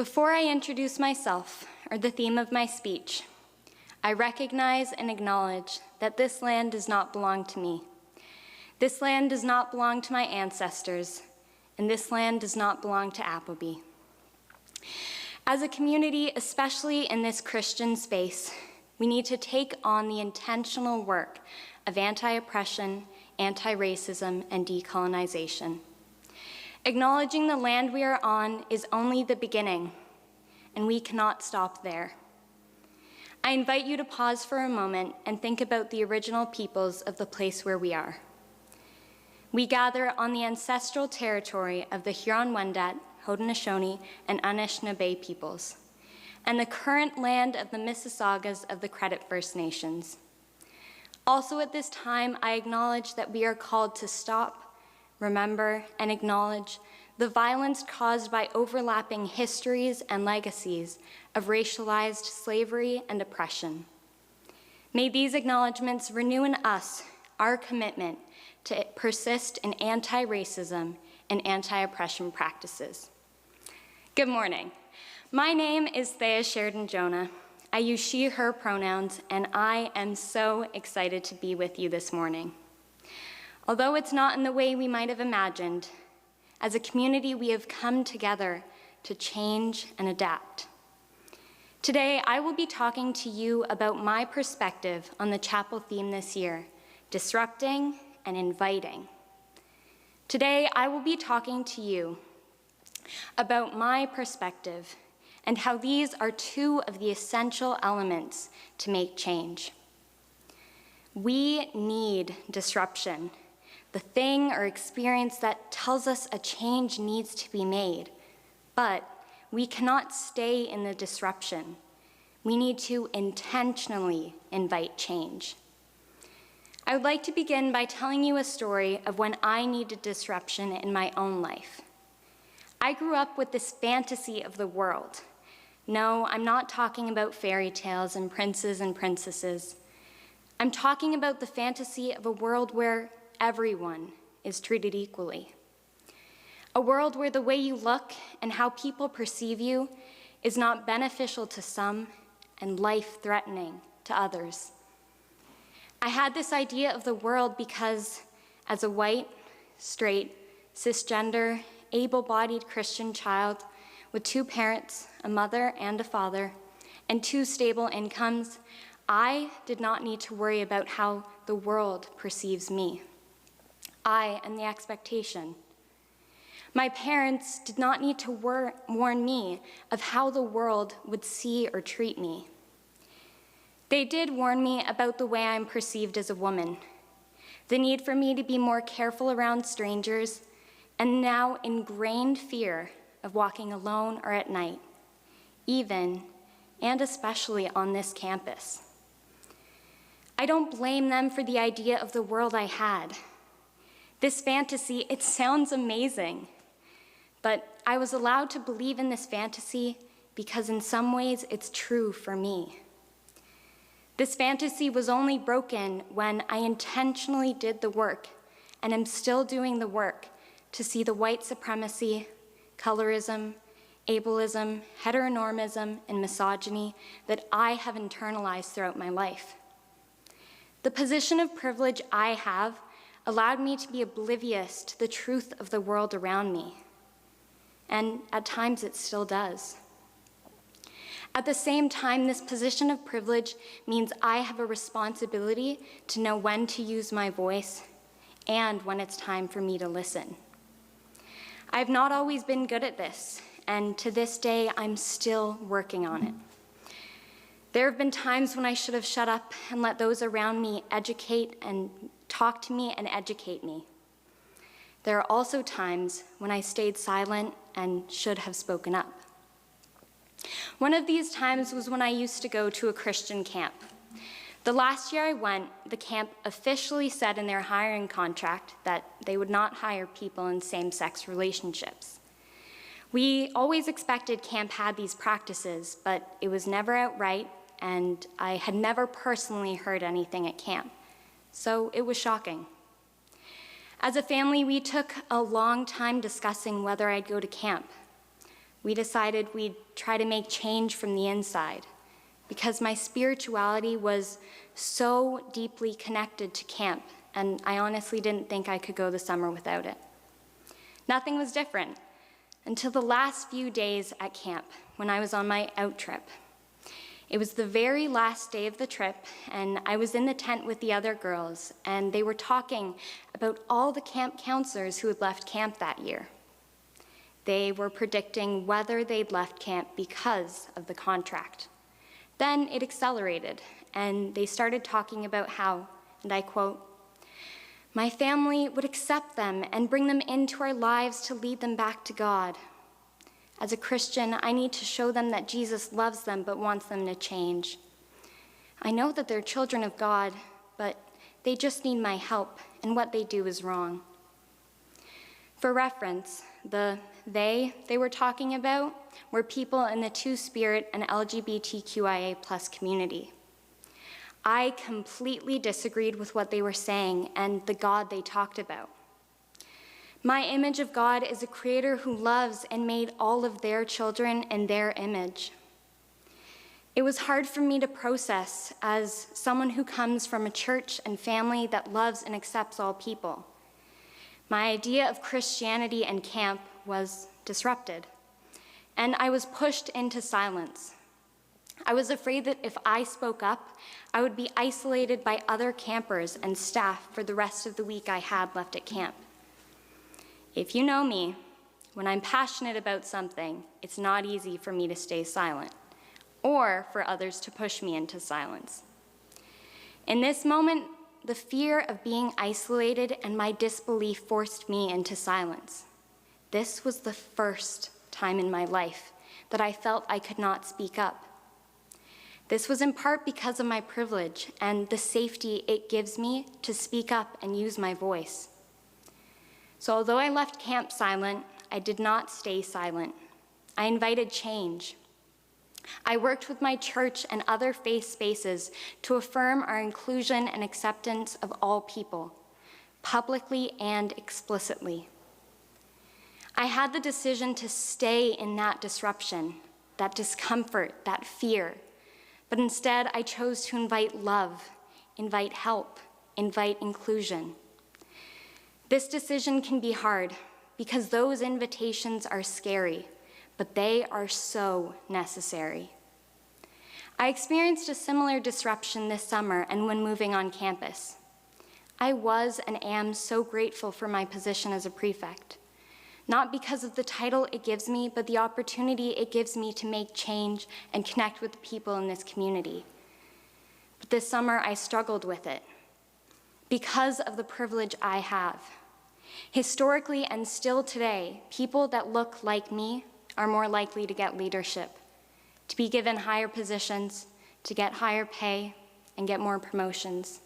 Before I introduce myself or the theme of my speech, I recognize and acknowledge that this land does not belong to me. This land does not belong to my ancestors, and this land does not belong to Appleby. As a community, especially in this Christian space, we need to take on the intentional work of anti-oppression, anti-racism, and decolonization. Acknowledging the land we are on is only the beginning, and we cannot stop there. I invite you to pause for a moment and think about the original peoples of the place where we are. We gather on the ancestral territory of the Huron-Wendat, Haudenosaunee, and Anishinaabe peoples, and the current land of the Mississaugas of the Credit First Nations. Also at this time, I acknowledge that we are called to stop, remember, and acknowledge the violence caused by overlapping histories and legacies of racialized slavery and oppression. May these acknowledgements renew in us our commitment to persist in anti-racism and anti-oppression practices. Good morning. My name is Thea Sheridan-Jonah. I use she, her pronouns, and I am so excited to be with you this morning. Although it's not in the way we might have imagined, as a community we have come together to change and adapt. Today, I will be talking to you about my perspective on the chapel theme this year, disrupting and inviting. Today, I will be talking to you about my perspective and how these are two of the essential elements to make change. We need disruption, the thing or experience that tells us a change needs to be made. But we cannot stay in the disruption. We need to intentionally invite change. I would like to begin by telling you a story of when I needed disruption in my own life. I grew up with this fantasy of the world. No, I'm not talking about fairy tales and princes and princesses. I'm talking about the fantasy of a world where everyone is treated equally. A world where the way you look and how people perceive you is not beneficial to some and life-threatening to others. I had this idea of the world because, as a white, straight, cisgender, able-bodied Christian child with two parents, a mother and a father, and two stable incomes, I did not need to worry about how the world perceives me. I am the expectation. My parents did not need to warn me of how the world would see or treat me. They did warn me about the way I'm perceived as a woman, the need for me to be more careful around strangers, and now ingrained fear of walking alone or at night, even and especially on this campus. I don't blame them for the idea of the world I had. This fantasy, it sounds amazing, but I was allowed to believe in this fantasy because in some ways it's true for me. This fantasy was only broken when I intentionally did the work, and am still doing the work, to see the white supremacy, colorism, ableism, heteronormism, and misogyny that I have internalized throughout my life. The position of privilege I have allowed me to be oblivious to the truth of the world around me. And at times it still does. At the same time, this position of privilege means I have a responsibility to know when to use my voice and when it's time for me to listen. I've not always been good at this, and to this day, I'm still working on it. There have been times when I should have shut up and let those around me educate and talk to me and educate me. There are also times when I stayed silent and should have spoken up. One of these times was when I used to go to a Christian camp. The last year I went, the camp officially said in their hiring contract that they would not hire people in same-sex relationships. We always expected camp had these practices, but it was never outright, and I had never personally heard anything at camp, so it was shocking. As a family, we took a long time discussing whether I'd go to camp. We decided we'd try to make change from the inside because my spirituality was so deeply connected to camp, and I honestly didn't think I could go the summer without it. Nothing was different until the last few days at camp when I was on my out trip. It was the very last day of the trip, and I was in the tent with the other girls, and they were talking about all the camp counselors who had left camp that year. They were predicting whether they'd left camp because of the contract. Then it accelerated, and they started talking about how, and I quote, "My family would accept them and bring them into our lives to lead them back to God. As a Christian, I need to show them that Jesus loves them but wants them to change. I know that they're children of God, but they just need my help, and what they do is wrong." For reference, the they were talking about were people in the Two-Spirit and LGBTQIA+ community. I completely disagreed with what they were saying and the God they talked about. My image of God is a creator who loves and made all of their children in their image. It was hard for me to process as someone who comes from a church and family that loves and accepts all people. My idea of Christianity and camp was disrupted, and I was pushed into silence. I was afraid that if I spoke up, I would be isolated by other campers and staff for the rest of the week I had left at camp. If you know me, when I'm passionate about something, it's not easy for me to stay silent, or for others to push me into silence. In this moment, the fear of being isolated and my disbelief forced me into silence. This was the first time in my life that I felt I could not speak up. This was in part because of my privilege and the safety it gives me to speak up and use my voice. So although I left camp silent, I did not stay silent. I invited change. I worked with my church and other faith spaces to affirm our inclusion and acceptance of all people, publicly and explicitly. I had the decision to stay in that disruption, that discomfort, that fear, but instead I chose to invite love, invite help, invite inclusion. This decision can be hard because those invitations are scary, but they are so necessary. I experienced a similar disruption this summer and when moving on campus. I was and am so grateful for my position as a prefect, not because of the title it gives me, but the opportunity it gives me to make change and connect with the people in this community. But this summer I struggled with it because of the privilege I have. Historically and still today, people that look like me are more likely to get leadership, to be given higher positions, to get higher pay, and get more promotions.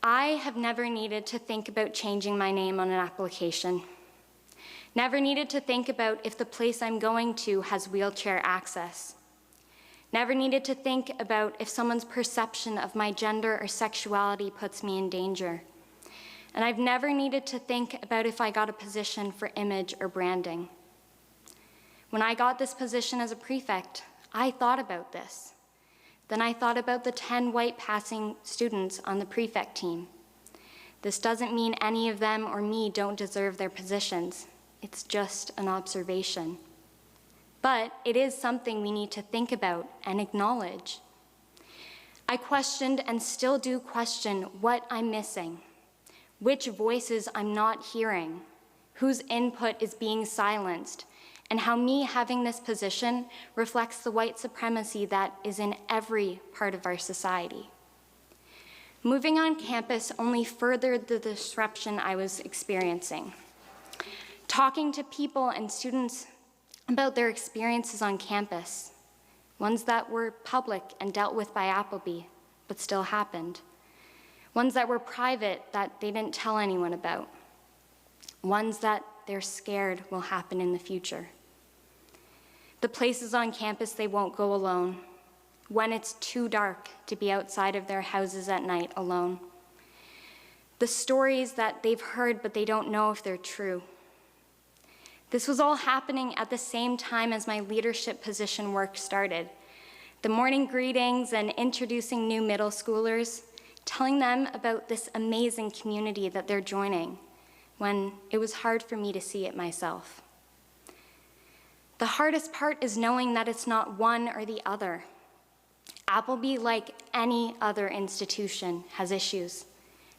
I have never needed to think about changing my name on an application. Never needed to think about if the place I'm going to has wheelchair access. Never needed to think about if someone's perception of my gender or sexuality puts me in danger. And I've never needed to think about if I got a position for image or branding. When I got this position as a prefect, I thought about this. Then I thought about the 10 white passing students on the prefect team. This doesn't mean any of them or me don't deserve their positions. It's just an observation. But it is something we need to think about and acknowledge. I questioned and still do question what I'm missing, which voices I'm not hearing, whose input is being silenced, and how me having this position reflects the white supremacy that is in every part of our society. Moving on campus only furthered the disruption I was experiencing. Talking to people and students about their experiences on campus, ones that were public and dealt with by Appleby, but still happened. Ones that were private that they didn't tell anyone about. Ones that they're scared will happen in the future. The places on campus they won't go alone, when it's too dark to be outside of their houses at night alone. The stories that they've heard but they don't know if they're true. This was all happening at the same time as my leadership position work started. The morning greetings and introducing new middle schoolers, telling them about this amazing community that they're joining, when it was hard for me to see it myself. The hardest part is knowing that it's not one or the other. Appleby, like any other institution, has issues,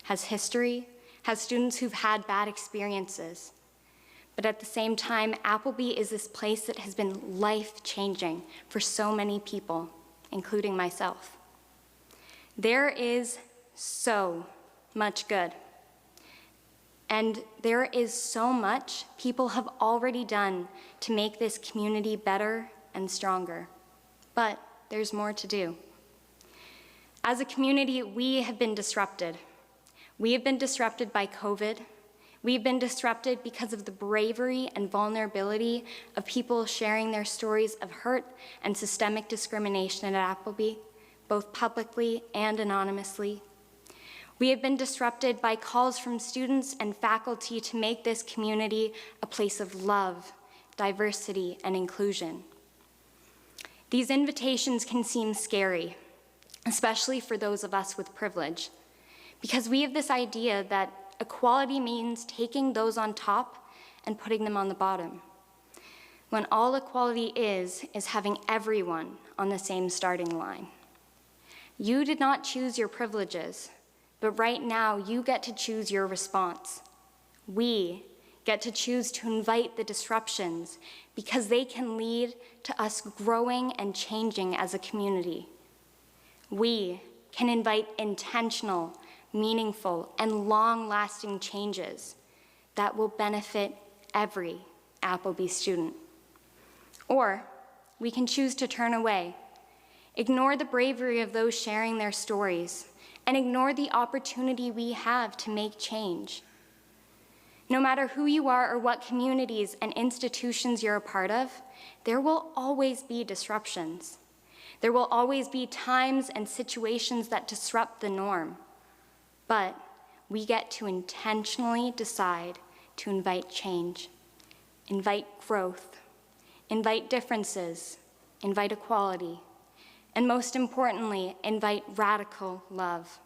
has history, has students who've had bad experiences. But at the same time, Appleby is this place that has been life-changing for so many people, including myself. There is so much good. And there is so much people have already done to make this community better and stronger. But there's more to do. As a community, we have been disrupted. We have been disrupted by COVID. We've been disrupted because of the bravery and vulnerability of people sharing their stories of hurt and systemic discrimination at Appleby, both publicly and anonymously. We have been disrupted by calls from students and faculty to make this community a place of love, diversity, and inclusion. These invitations can seem scary, especially for those of us with privilege, because we have this idea that equality means taking those on top and putting them on the bottom, when all equality is having everyone on the same starting line. You did not choose your privileges, but right now you get to choose your response. We get to choose to invite the disruptions because they can lead to us growing and changing as a community. We can invite intentional, meaningful, and long-lasting changes that will benefit every Appleby student. Or we can choose to turn away, ignore the bravery of those sharing their stories, and ignore the opportunity we have to make change. No matter who you are or what communities and institutions you're a part of, there will always be disruptions. There will always be times and situations that disrupt the norm. But we get to intentionally decide to invite change, invite growth, invite differences, invite equality, and most importantly, invite radical love.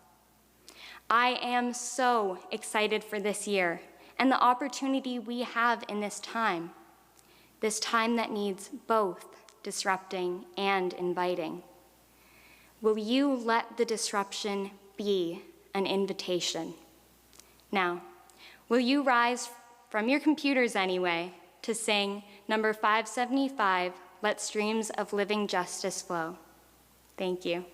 I am so excited for this year and the opportunity we have in this time that needs both disrupting and inviting. Will you let the disruption be an invitation? Now, will you rise from your computers anyway to sing number 575, Let Streams of Living Justice Flow? Thank you.